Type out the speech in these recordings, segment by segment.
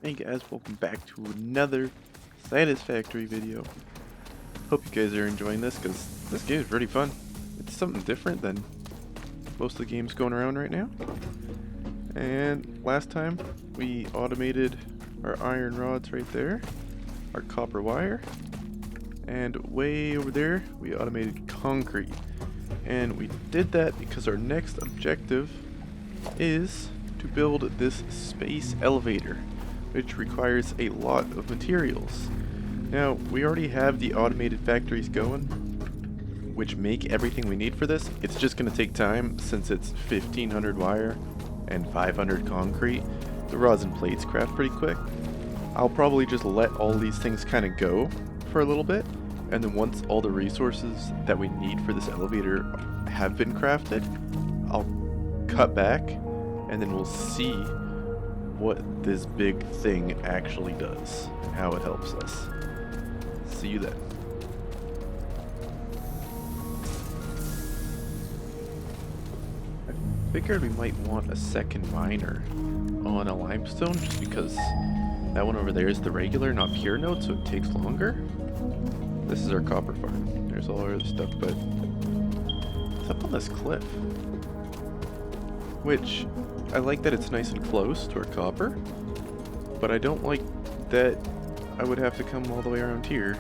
Hey guys, welcome back to another Satisfactory video. Hope you guys are enjoying this because this game is pretty fun. It's something different than most of the games going around right now. And last time we automated our iron rods right there, our copper wire, and way over there we automated concrete. And we did that because our next objective is to build this space elevator, which requires a lot of materials. Now, we already have the automated factories going, which make everything we need for this. It's just going to take time since it's 1500 wire and 500 concrete. The rods and plates craft pretty quick. I'll probably just let all these things kind of go for a little bit, and then once all the resources that we need for this elevator have been crafted, I'll cut back, and then we'll see what this big thing actually does, how it helps us. See you then. I figured we might want a second miner on a limestone just because that one over there is the regular, not pure node, so it takes longer. This is our copper farm. There's all our other stuff, but it's up on this cliff. Which, I like that it's nice and close to our copper, but I don't like that I would have to come all the way around here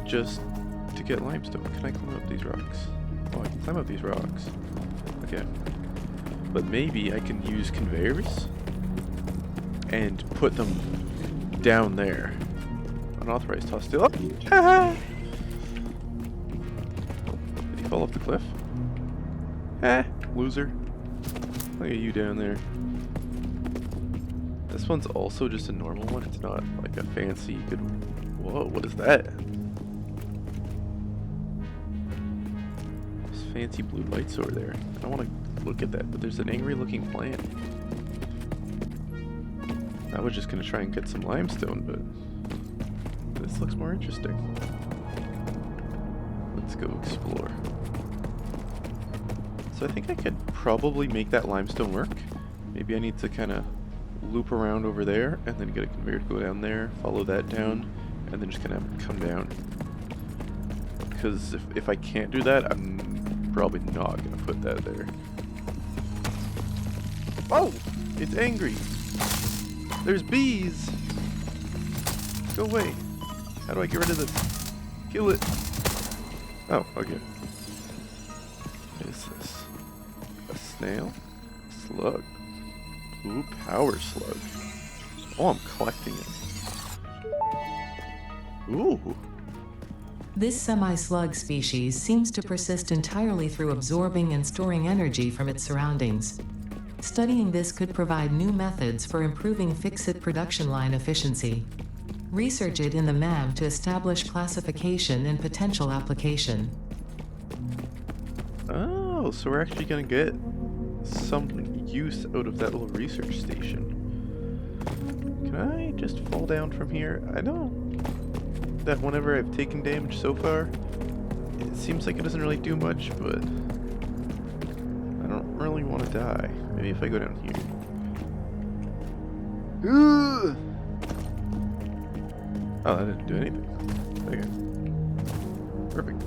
just to get limestone. Can I climb up these rocks? Oh, I can climb up these rocks. Okay. But maybe I can use conveyors and put them down there. Unauthorized hostile. Oh! Did he fall off the cliff? Loser. Look at you down there. This one's also just a normal one. It's not like a fancy good... Whoa, what is that? There's fancy blue lights over there. I don't want to look at that, but there's an angry looking plant. I was just going to try and get some limestone, but this looks more interesting. Let's go explore. So I think I could probably make that limestone work. Maybe I need to kind of loop around over there and then get a conveyor to go down there, follow that down, and then just kind of come down. Because if I can't do that, I'm probably not going to put that there. Oh! It's angry! There's bees! Go away! How do I get rid of this? Kill it! Oh, okay. What is this? A snail? Slug. Blue power slug. Oh, I'm collecting it. Ooh. This semi-slug species seems to persist entirely through absorbing and storing energy from its surroundings. Studying this could provide new methods for improving fix-it production line efficiency. Research it in the MAM to establish classification and potential application. Oh, so we're actually going to get some use out of that little research station. Can I just fall down from here? I know that whenever I've taken damage so far, it seems like it doesn't really do much, but I don't really want to die. Maybe if I go down here. Ooh! Oh, that didn't do anything. Okay. Perfect.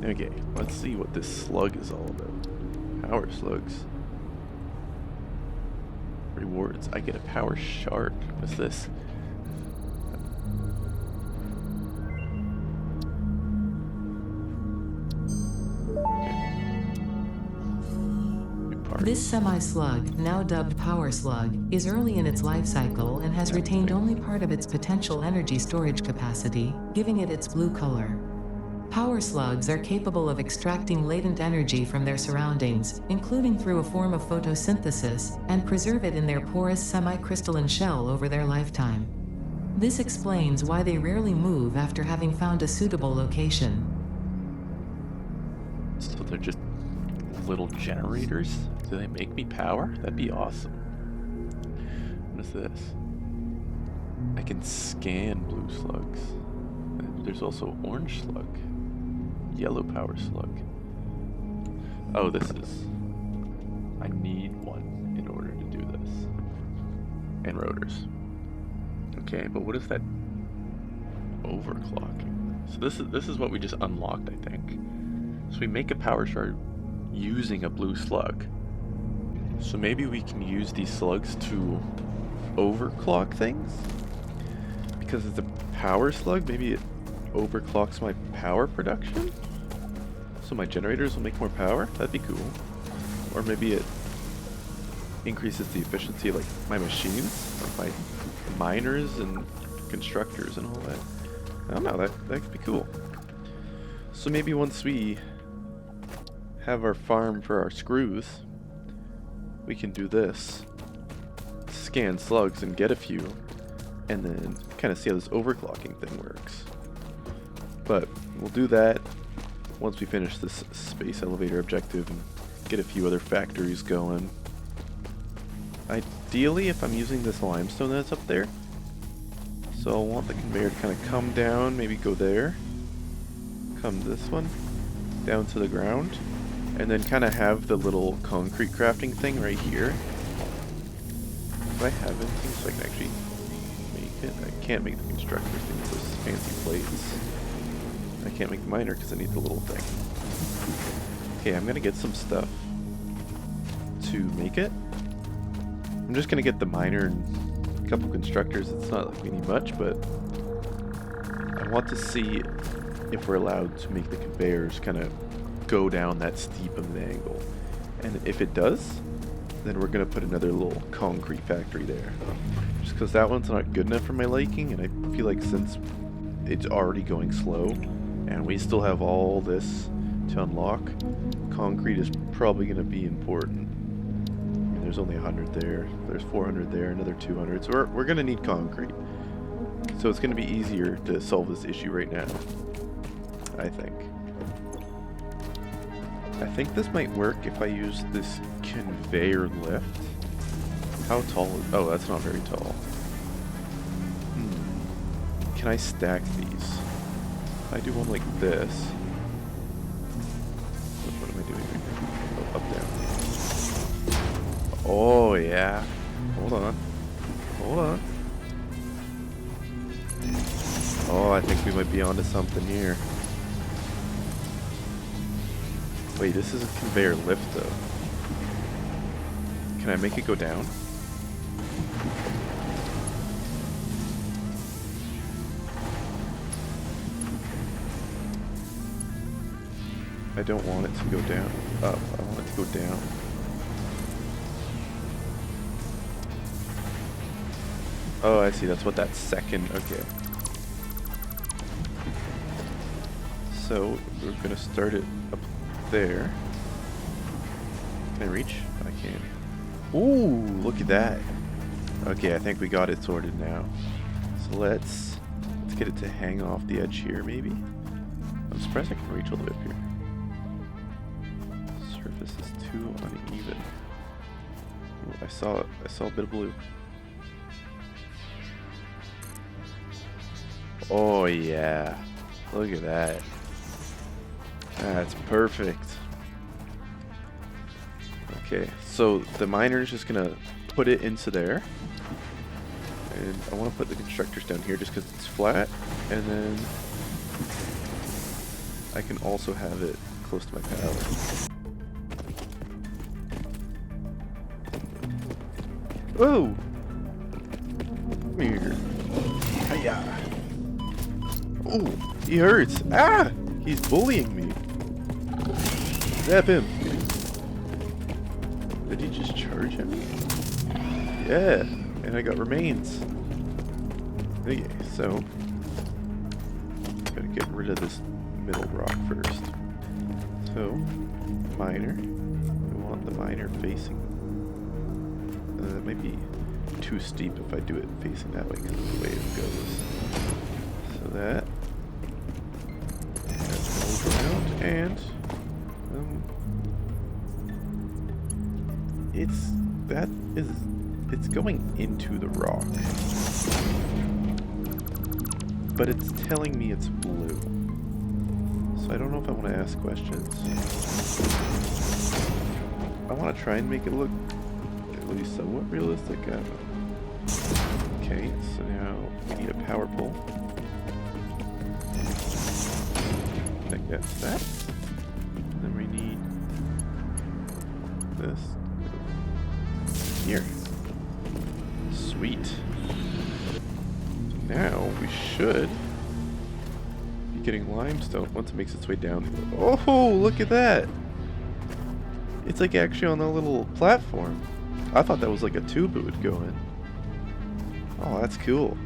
Okay, let's see what this slug is all about. Power slugs. Rewards. I get a power shard. What's this? This semi-slug, now dubbed power slug, is early in its life cycle and has retained only part of its potential energy storage capacity, giving it its blue color. Power slugs are capable of extracting latent energy from their surroundings, including through a form of photosynthesis, and preserve it in their porous semi-crystalline shell over their lifetime. This explains why they rarely move after having found a suitable location. So they're just little generators? Do they make me power? That'd be awesome. What is this? I can scan blue slugs. There's also orange slug. Yellow power slug. Oh, this is... I need one in order to do this. And rotors. Okay, but what is that overclocking? So this is what we just unlocked, I think. So we make a power shard using a blue slug. So maybe we can use these slugs to overclock things? Because it's a power slug, maybe it overclocks my power production? So my generators will make more power? That'd be cool. Or maybe it increases the efficiency of like my machines, or my miners and constructors and all that. I don't know, that could be cool. So maybe once we have our farm for our screws, we can do this. Scan slugs and get a few, and then kind of see how this overclocking thing works. But we'll do that once we finish this space elevator objective and get a few other factories going. Ideally, if I'm using this limestone that's up there, so I'll want the conveyor to kind of come down, maybe go there, come this one, down to the ground, and then kind of have the little concrete crafting thing right here. Do I have anything so I can actually make it? I can't make the constructor thing with those fancy plates. I can't make the miner because I need the little thing. Okay, I'm gonna get some stuff to make it. I'm just gonna get the miner and a couple constructors. It's not like we need much, but I want to see if we're allowed to make the conveyors kind of go down that steep of an angle. And if it does, then we're gonna put another little concrete factory there. Just because that one's not good enough for my liking, and I feel like since it's already going slow, and we still have all this to unlock, concrete is probably gonna be important. There's only 100 there, there's 400 there, another 200, so we're gonna need concrete. So it's gonna be easier to solve this issue right now, I think. I think this might work if I use this conveyor lift. How tall is... Oh, that's not very tall. Can I stack these? If I do one like this... What am I doing right now? Oh, up, down. Oh, yeah. Hold on. Hold on. Oh, I think we might be onto something here. Wait, this is a conveyor lift, though. Can I make it go down? I don't want it to go down. Up. I want it to go down. Oh, I see. That's what that second... Okay. So, we're gonna start it up there. Can I reach? I can. Ooh, look at that. Okay, I think we got it sorted now. So let's get it to hang off the edge here, maybe. I'm surprised I can reach all the way up here. Surface is too uneven. Ooh, I saw a bit of blue. Oh yeah, look at that. That's perfect. Okay, so the miner is just gonna put it into there, and I want to put the constructors down here just because it's flat, and then I can also have it close to my power. Oh! Come here. Hiya! Oh, he hurts! Ah! He's bullying me. Zap him. Did he just charge him? Yeah, and I got remains. Okay, so gotta get rid of this middle rock first. So, miner. We want the miner facing. That might be too steep if I do it facing that way because of the way it goes. So that. That's around, and it's going into the rock, but it's telling me it's blue. So I don't know if I want to ask questions. I want to try and make it look at least somewhat realistic. Okay, so now we need a power pole. Connect that to that. Then we need this here. Sweet. Now we should be getting limestone once it makes its way down. Oh, look at that! It's like actually on a little platform. I thought that was like a tube it would go in. Oh, that's cool.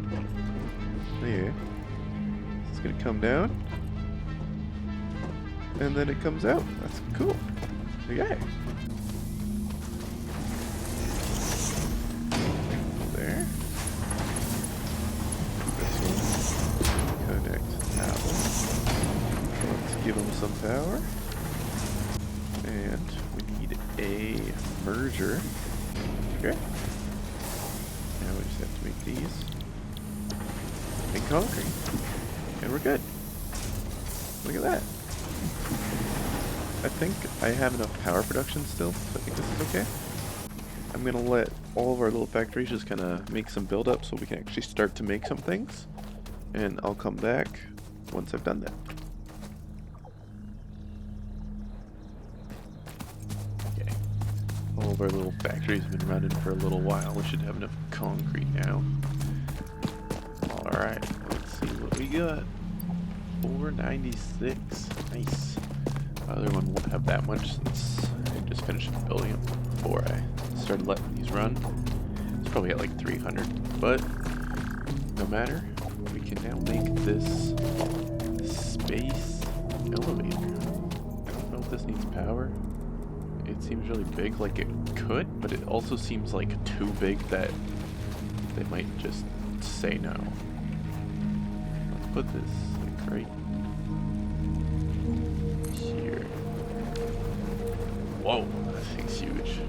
Yeah. It's gonna come down. And then it comes out. That's cool. Okay. There. This one. Connect that one. Let's give them some power. And we need a merger. Okay. Now we just have to make these. And concrete. And we're good. Look at that. I think I have enough power production still, so I think this is okay. I'm gonna let all of our little factories just kind of make some build up so we can actually start to make some things. And I'll come back once I've done that. Okay. All of our little factories have been running for a little while. We should have enough concrete now. Alright, let's see what we got. 496. Nice. The other one won't have that much since I just finished building them before I started letting these run. It's probably at like 300, but no matter. We can now make this space elevator. I don't know if this needs power. It seems really big, like it could, but it also seems like too big that they might just say no. Let's put this like right here. Whoa, that thing's huge.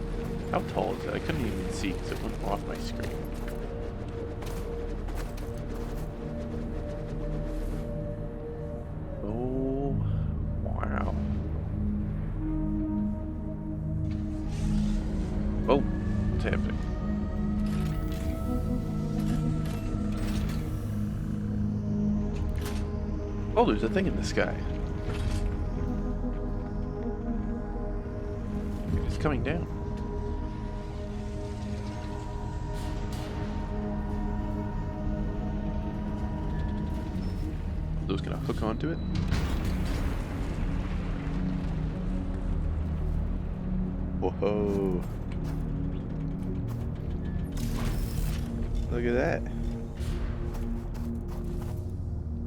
How tall is it? I couldn't even see because it went off my screen. Oh, wow. Oh, what's happening? Oh, there's a thing in the sky. It's coming down. Those gonna hook onto it? Whoa. Look at that.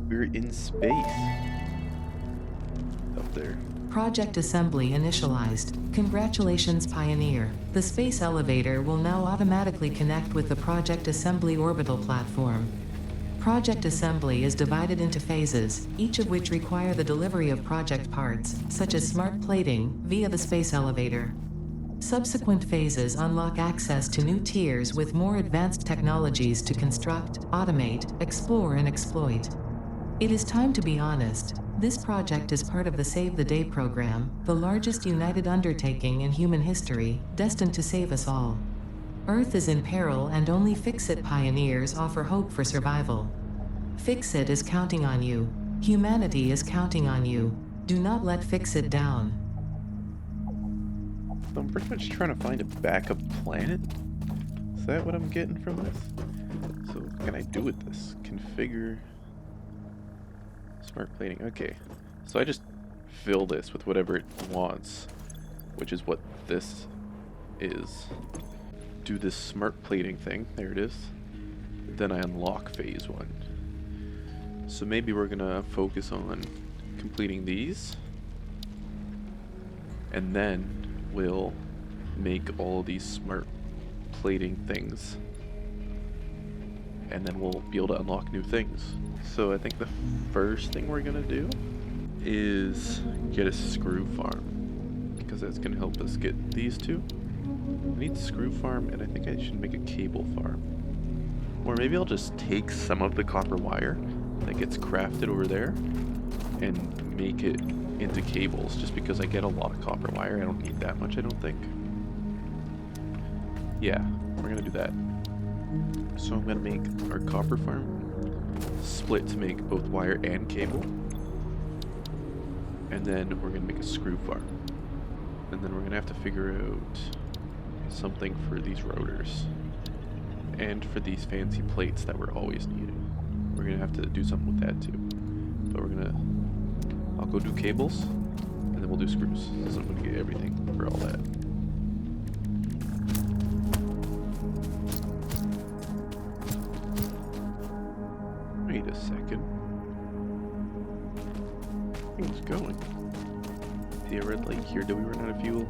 We're in space. Up there. Project assembly initialized. Congratulations, Pioneer. The space elevator will now automatically connect with the Project Assembly orbital platform. Project assembly is divided into phases, each of which require the delivery of project parts, such as smart plating, via the space elevator. Subsequent phases unlock access to new tiers with more advanced technologies to construct, automate, explore, and exploit. It is time to be honest. This project is part of the Save the Day program, the largest united undertaking in human history, destined to save us all. Earth is in peril and only Fix-It pioneers offer hope for survival. Fix-It is counting on you. Humanity is counting on you. Do not let Fix-It down. So I'm pretty much trying to find a backup planet. Is that what I'm getting from this? So what can I do with this? Configure smart plating. Okay. So I just fill this with whatever it wants, which is what this is. Do this smart plating thing. There it is. Then I unlock phase 1. So maybe we're gonna focus on completing these, and then we'll make all these smart plating things, and then we'll be able to unlock new things. So I think the first thing we're gonna do is get a screw farm, because that's gonna help us get these two. I need screw farm, and I think I should make a cable farm. Or maybe I'll just take some of the copper wire that gets crafted over there and make it into cables, just because I get a lot of copper wire. I don't need that much, I don't think. Yeah, we're gonna do that. So I'm gonna make our copper farm split to make both wire and cable. And then we're gonna make a screw farm. And then we're gonna have to figure out something for these rotors. And for these fancy plates that we're always needing. We're gonna have to do something with that too. But I'll go do cables, and then we'll do screws. So I'm gonna get everything for all that. Wait a second. Things going. See a red light here. Did we run out of fuel?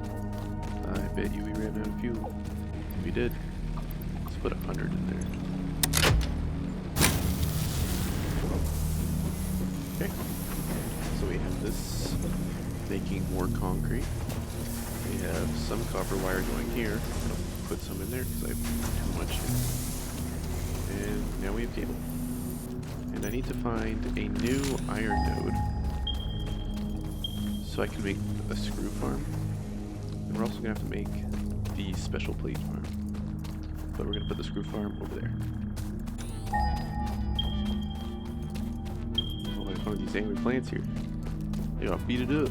I bet you we ran out of fuel. We did. Let's put 100 in there. Okay. So we have this making more concrete. We have some copper wire going here. I'll put some in there because I have too much here. And now we have cable. And I need to find a new iron node so I can make a screw farm. And we're also going to have to make the special plate farm. But we're going to put the screw farm over there. Oh, I found these angry plants here. They gotta beat it up.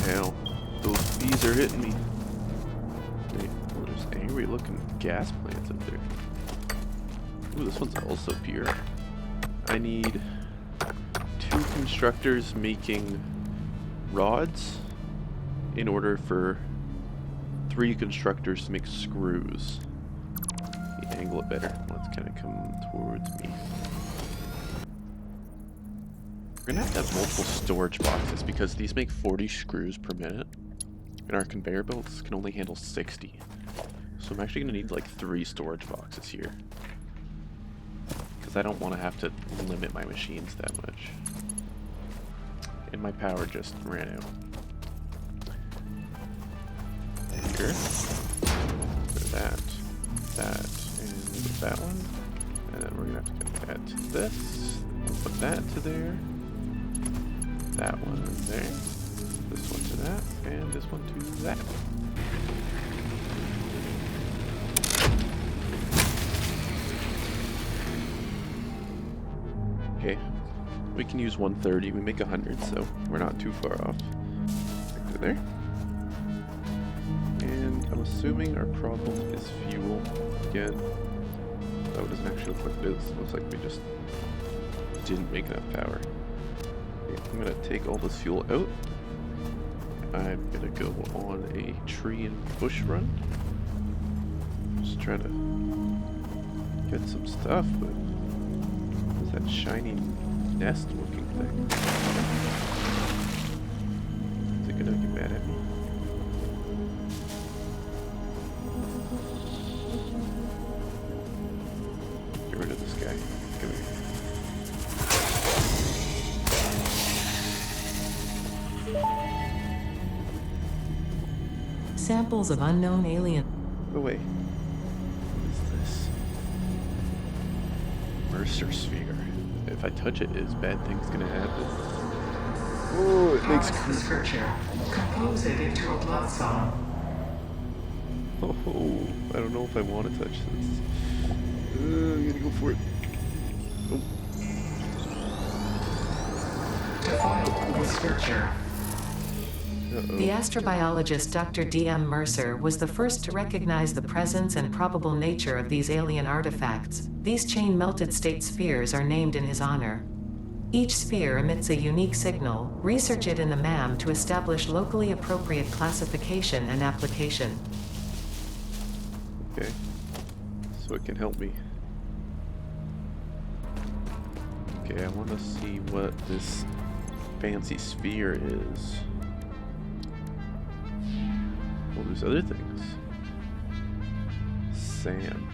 Ow. Those bees are hitting me. Wait, oh, there's angry looking gas plants up there. Ooh, this one's also pure. I need 2 constructors making rods in order for 3 constructors to make screws. Let me angle it better. Let's kind of come towards me. We're gonna have to have multiple storage boxes because these make 40 screws per minute, and our conveyor belts can only handle 60. So I'm actually gonna need like 3 storage boxes here. Because I don't want to have to limit my machines that much. And my power just ran out. Here. Put that, and that one. And then we're gonna have to connect that to this. Put that to there. That one there. This one to that. And this one to that. Okay, we can use 130. We make 100, so we're not too far off. Back to there. And I'm assuming our problem is fuel again. Oh, it doesn't actually look like this. It looks like we just didn't make enough power. Okay, I'm gonna take all this fuel out. I'm gonna go on a tree and bush run. Just trying to get some stuff, but what's that shiny nest looking thing? Is it gonna get mad at me? Get rid of this guy. Come here. Samples of unknown alien. Go away. What is this? Mercer sphere. If I touch it, is bad things gonna happen? Oh, it makes scripture. Compose it into a blood song. Oh, I don't know if I want to touch this. I'm gonna go for it. Oh. To foil the scripture. The astrobiologist Dr. D.M. Mercer was the first to recognize the presence and probable nature of these alien artifacts. These chain-melted state spheres are named in his honor. Each sphere emits a unique signal. Research it in the MAM to establish locally appropriate classification and application. Okay, so it can help me. Okay, I want to see what this fancy sphere is. Well, there's other things. Sam.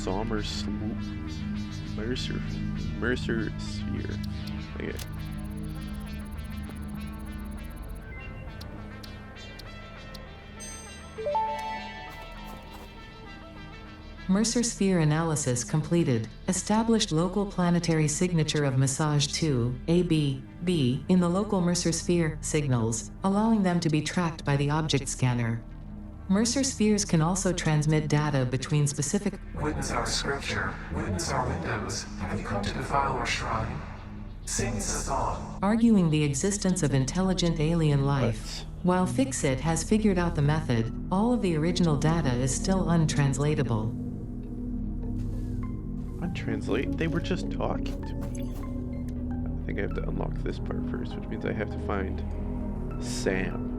Sommer Sloop. Mercer sphere. Okay. Mercer sphere analysis completed. Established local planetary signature of massage 2, AB, in the local Mercer sphere signals, allowing them to be tracked by the object scanner. Mercer spheres can also transmit data between specific. Witness our scripture, witness our windows. Have you come to defile our shrine? Sing us a song. Arguing the existence of intelligent alien life. While Fixit has figured out the method, all of the original data is still untranslatable. Untranslate? They were just talking to me. I think I have to unlock this part first, which means I have to find Sam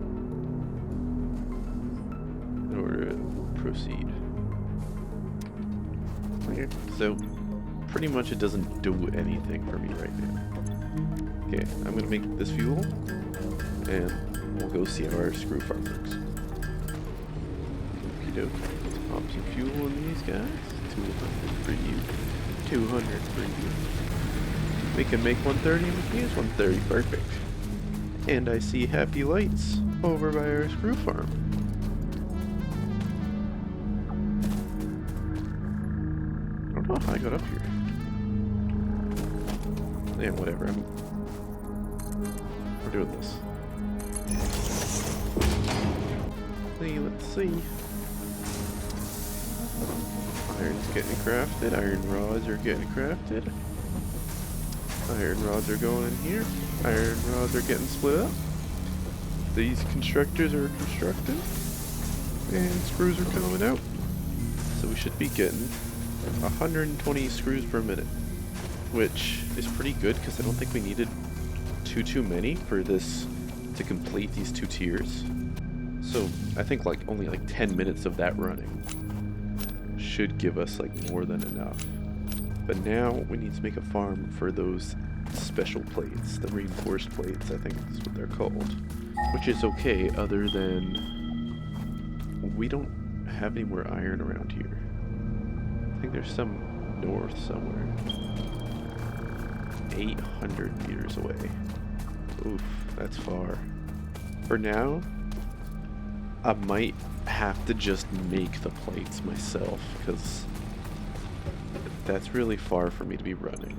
in order to proceed. Okay, so pretty much it doesn't do anything for me right now. Okay, I'm gonna make this fuel, and we'll go see how our screw farm works. Okie doke. Let's pop some fuel in these guys. 200 for you. 200 for you. We can make 130 and we can use 130. Perfect. And I see happy lights over by our screw farm. I don't know how I got up here. Yeah, whatever. We're doing this. Let's see. Iron's getting crafted. Iron rods are getting crafted. Iron rods are going in here. Iron rods are getting split up. These constructors are constructed. And screws are coming out. So we should be getting 120 screws per minute. Which is pretty good because I don't think we needed too many for this to complete these 2 tiers. So I think only 10 minutes of that running should give us more than enough. But now we need to make a farm for those special plates, the reinforced plates, I think is what they're called. Which is okay, other than we don't have any more iron around here. I think there's some north somewhere. 800 meters away. Oof, that's far. For now, I might have to just make the plates myself, because that's really far for me to be running.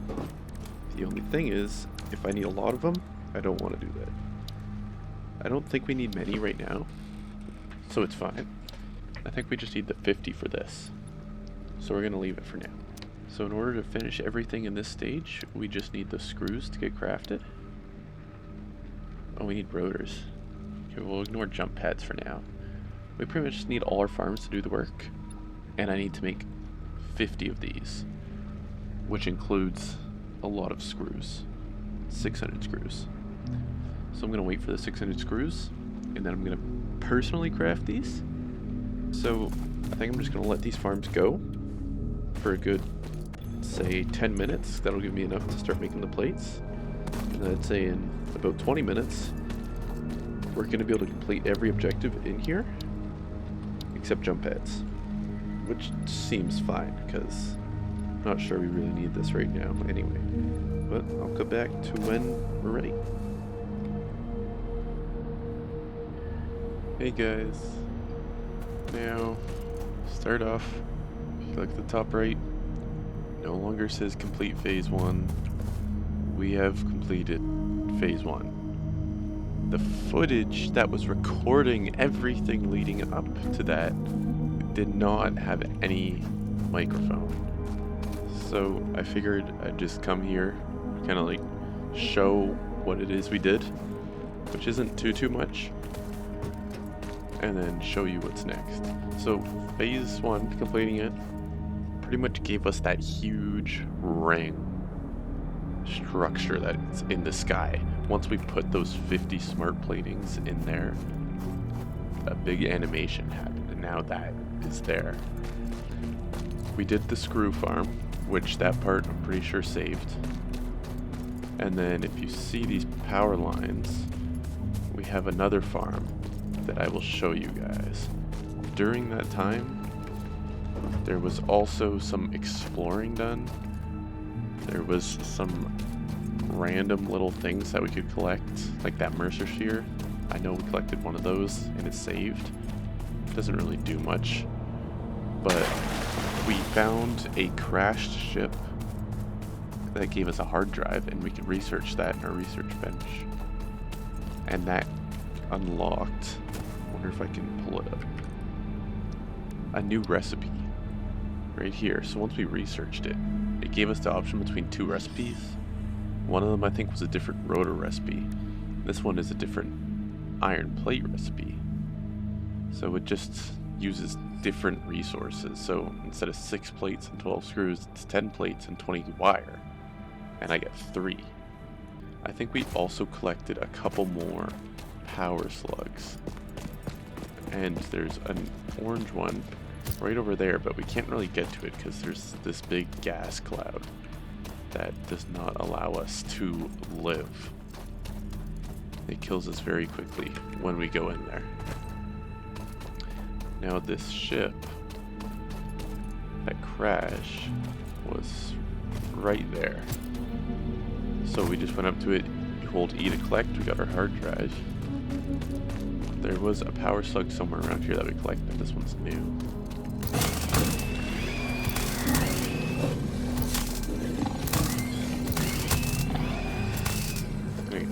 The only thing is, if I need a lot of them, I don't want to do that. I don't think we need many right now, so it's fine. I think we just need the 50 for this. So we're going to leave it for now. So in order to finish everything in this stage, we just need the screws to get crafted. Oh, we need rotors. Okay, we'll ignore jump pads for now. We pretty much just need all our farms to do the work. And I need to make 50 of these, which includes a lot of screws. 600 screws. So I'm going to wait for the 600 screws, and then I'm going to personally craft these. So I think I'm just going to let these farms go for a good, say, 10 minutes. That'll give me enough to start making the plates. And then I'd say in about 20 minutes, we're going to be able to complete every objective in here, except jump pads, which seems fine, because I'm not sure we really need this right now anyway. But I'll come back to when we're ready. Hey guys, now start off, if you look at the top right, no longer says complete phase 1. We have completed phase 1. The footage that was recording everything leading up to that did not have any microphone. So I figured I'd just come here, kind of show what it is we did, which isn't too much, and then show you what's next. So phase 1, completing it, pretty much gave us that huge ring structure that's in the sky. Once we put those 50 smart platings in there, a big animation happened, and now that is there. We did the screw farm, which that part I'm pretty sure saved. And then if you see these power lines, we have another farm that I will show you guys. During that time, there was also some exploring done. There was some random little things that we could collect, like that Mercer sphere. I know we collected one of those and it's saved. Doesn't really do much, but we found a crashed ship that gave us a hard drive, and we could research that in our research bench. And that unlocked, I wonder if I can pull it up, a new recipe right here. So once we researched it, it gave us the option between two recipes. One of them I think was a different rotor recipe. This one is a different iron plate recipe. So it just uses different resources. So instead of 6 plates and 12 screws, it's 10 plates and 20 wire. And I get 3. I think we also collected a couple more power slugs. And there's an orange one right over there, but we can't really get to it because there's this big gas cloud that does not allow us to live. It kills us very quickly when we go in there. Now this ship, that crash, was right there. So we just went up to it, you hold E to collect, we got our hard drive. There was a power slug somewhere around here that we collected. This one's new. Okay.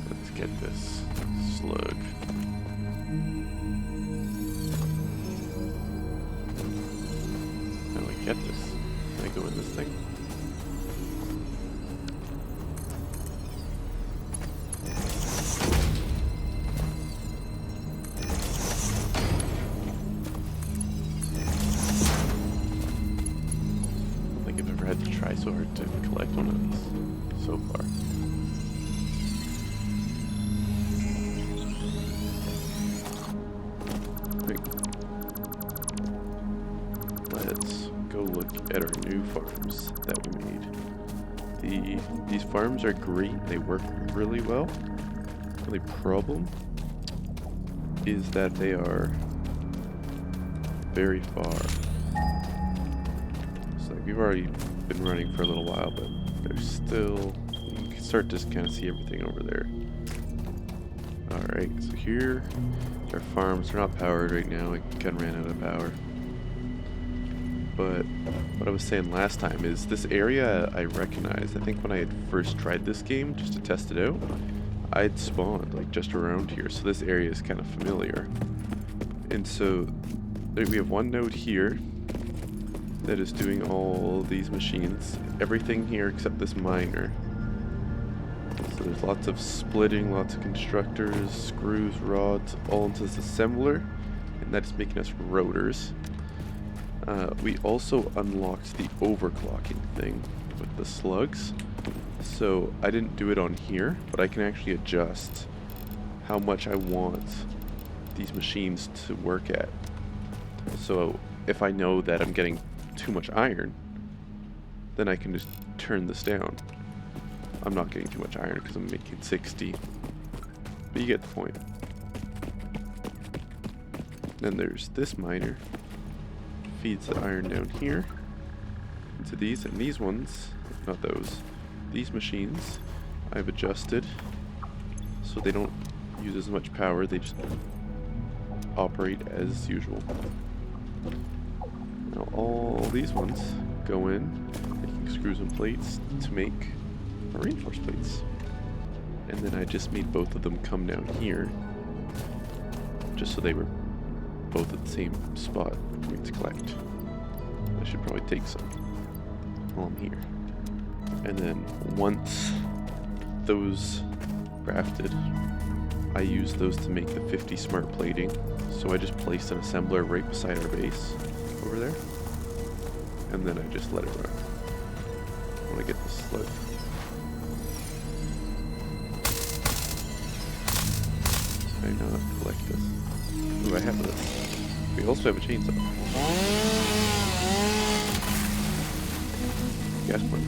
Let's get this slug. How do I get this? Can I go in this thing? So hard to collect one of these so far. Let's go look at our new farms that we made. These farms are great, they work really well. The only problem is that they are very far. So we've already been running for a little while, but there's still, you can start to kind of see everything over there. Alright, so here our farms are not powered right now, we kind of ran out of power. But what I was saying last time is this area I recognized. I think when I had first tried this game just to test it out, I'd spawned like just around here, so this area is kind of familiar. And so we have one node here that is doing all these machines, everything here except this miner. So there's lots of splitting, lots of constructors, screws, rods, all into this assembler, and that's making us rotors. We also unlocked the overclocking thing with the slugs. So I didn't do it on here, but I can actually adjust how much I want these machines to work at. So if I know that I'm getting too much iron, then I can just turn this down. I'm not getting too much iron because I'm making 60, but you get the point. Then there's this miner, feeds the iron down here into these, and these ones, not those, these machines I've adjusted so they don't use as much power, they just operate as usual. Now all these ones go in, making screws and plates to make reinforced plates. And then I just made both of them come down here, just so they were both at the same spot for me to collect. I should probably take some while I'm here. And then once those crafted, I use those to make the 50 smart plating. So I just placed an assembler right beside our base over there, and then I just let it run. I want to get this slug. I not collect this. Ooh, I have this. We also have a chainsaw. Gas point.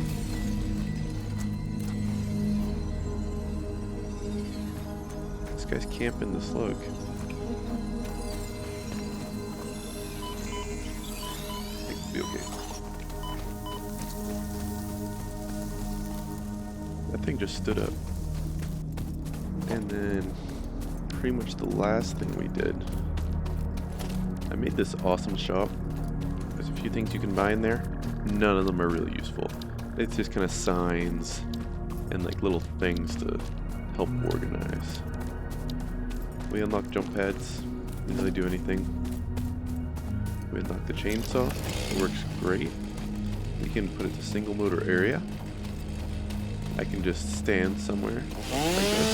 This guy's camping the slug. I think it'll be okay. That thing just stood up. And then pretty much the last thing we did, I made this awesome shop few things you can buy in there. None of them are really useful. It's just kind of signs and like little things to help organize. We unlock jump pads. Didn't really do anything. We unlock the chainsaw. It works great. We can put it to single motor area. I can just stand somewhere like this,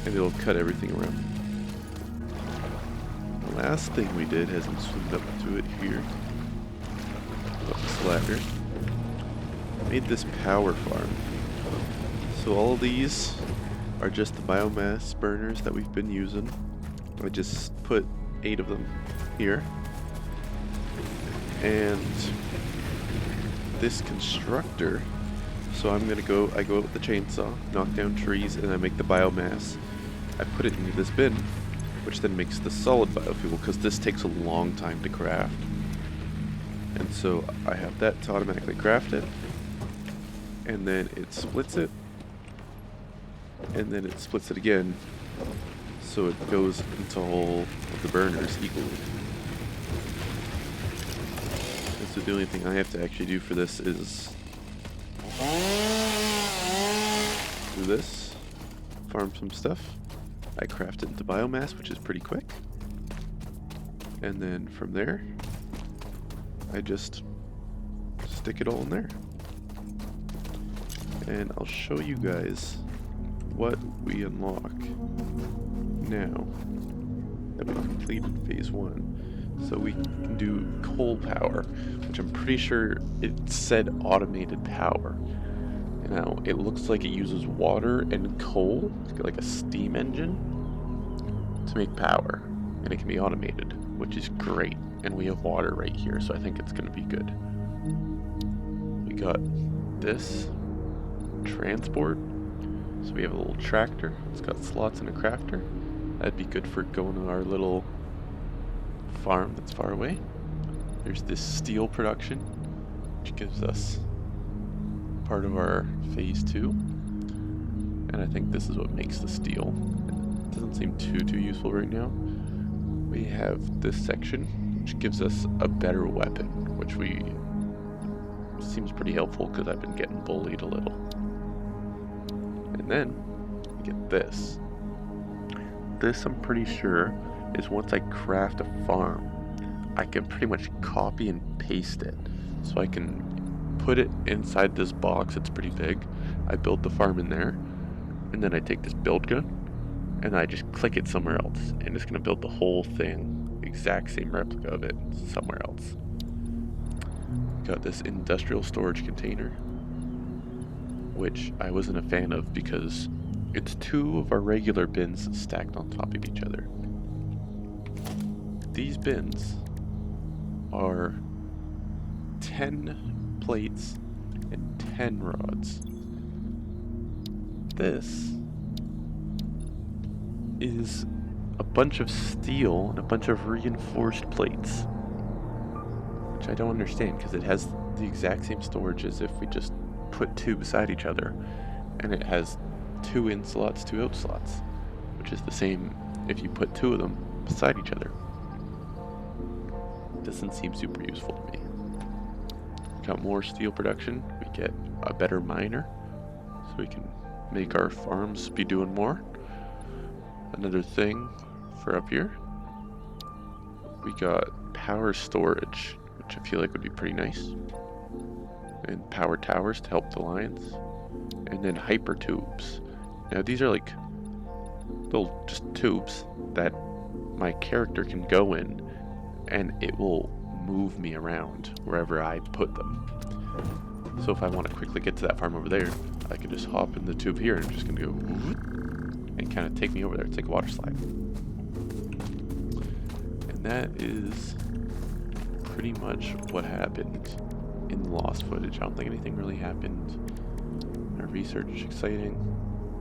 and it'll cut everything around. The last thing we did has him zoomed up to it here. Up this ladder. Made this power farm. So all of these are just the biomass burners that we've been using. I just put 8 of them here. And this constructor, so I go out with the chainsaw, knock down trees, and I make the biomass. I put it into this bin, which then makes the solid biofuel, because this takes a long time to craft. And so I have that to automatically craft it, and then it splits it, and then it splits it again, so it goes into all of the burners equally. And so the only thing I have to actually do for this is do this, farm some stuff. I craft it into biomass, which is pretty quick. And then from there, I just stick it all in there. And I'll show you guys what we unlock now that we've completed phase 1. So we can do coal power, which I'm pretty sure it said automated power. Now, it looks like it uses water and coal, like a steam engine, to make power. And it can be automated, which is great. And we have water right here, so I think it's going to be good. We got this transport. So we have a little tractor. It's got slots and a crafter. That'd be good for going to our little farm that's far away. There's this steel production, which gives us part of our phase 2, and I think this is what makes the steel. It doesn't seem too useful right now. We have this section, which gives us a better weapon, which seems pretty helpful because I've been getting bullied a little. And then we get this. This, I'm pretty sure, is once I craft a farm, I can pretty much copy and paste it. So I can put it inside this box. It's pretty big. I build the farm in there, and then I take this build gun and I just click it somewhere else, and it's gonna build the whole thing, exact same replica of it, somewhere else. Got this industrial storage container, which I wasn't a fan of because it's 2 of our regular bins stacked on top of each other. These bins are 10 plates and 10 rods. This is a bunch of steel and a bunch of reinforced plates, which I don't understand because it has the exact same storage as if we just put 2 beside each other, and it has 2 in slots, 2 out slots, which is the same if you put 2 of them beside each other. Doesn't seem super useful to me. Got more steel production. We get a better miner, so we can make our farms be doing more. Another thing for up here, we got power storage, which I feel like would be pretty nice, and power towers to help the lines, and then hyper tubes. Now these are like little just tubes that my character can go in, and it will move me around wherever I put them. So if I want to quickly get to that farm over there, I can just hop in the tube here and I'm just gonna go and kind of take me over there. It's like a water slide. And that is pretty much what happened in the lost footage. I don't think anything really happened. Our research is exciting.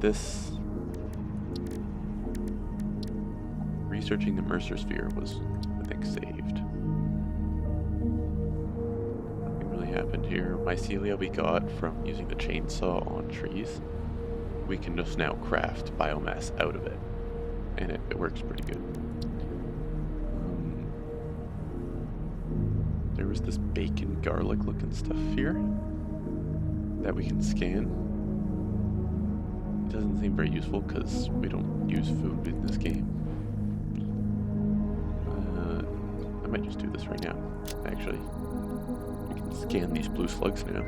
This researching the Mercer sphere was, I think, saved. Nothing really happened here. Mycelia we got from using the chainsaw on trees. We can just now craft biomass out of it, and it works pretty good. there was this bacon garlic looking stuff here that we can scan. It doesn't seem very useful because we don't use food in this game. I might just do this right now, actually. We can scan these blue slugs now.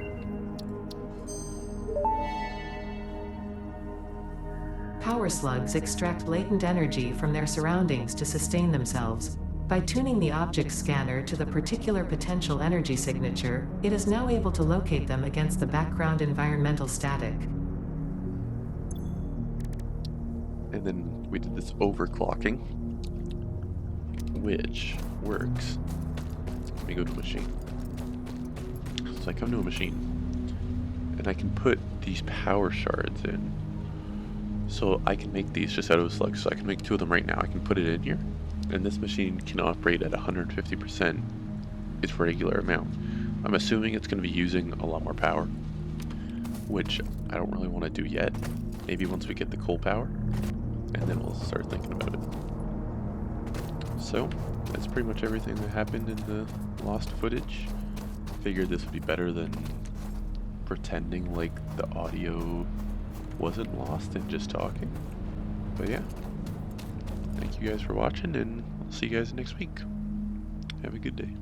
Power slugs extract latent energy from their surroundings to sustain themselves. By tuning the object scanner to the particular potential energy signature, it is now able to locate them against the background environmental static. And then we did this overclocking, which works. Let me go to machine. So I come to a machine, and I can put these power shards in. So I can make these just out of a slug. So I can make 2 of them right now. I can put it in here, and this machine can operate at 150% its regular amount. I'm assuming it's going to be using a lot more power, which I don't really want to do yet. Maybe once we get the coal power, and then we'll start thinking about it. So that's pretty much everything that happened in the lost footage. Figured this would be better than pretending like the audio wasn't lost and just talking. But yeah, thank you guys for watching, and I'll see you guys next week. Have a good day.